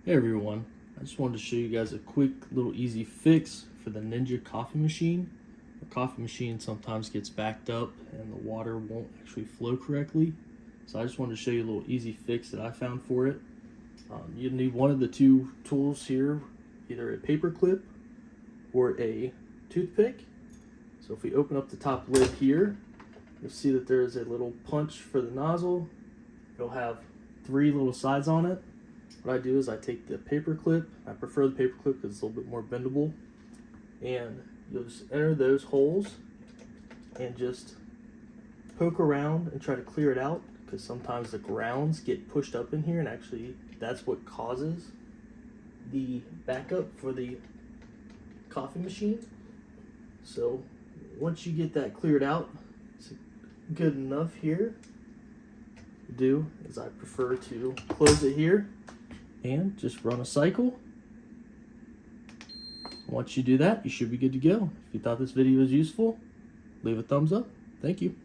Hey everyone, I just wanted to show you guys a quick little easy fix for the Ninja coffee machine. The coffee machine sometimes gets backed up and the water won't actually flow correctly. So I just wanted to show you a little easy fix that I found for it. You need one of the two tools here, either a paperclip or a toothpick. So if we open up the top lid here, you'll see that there is a little punch for the nozzle. It'll have 3 little sides on it. What I do is I take the paper clip. I prefer the paper clip because it's a little bit more bendable, and you'll just enter those holes and just poke around and try to clear it out, because sometimes the grounds get pushed up in here, and actually that's what causes the backup for the coffee machine. So once you get that cleared out, it's good enough here. What I do is I prefer to close it here and just run a cycle. Once you do that, you should be good to go. If you thought this video was useful, leave a thumbs up. Thank you.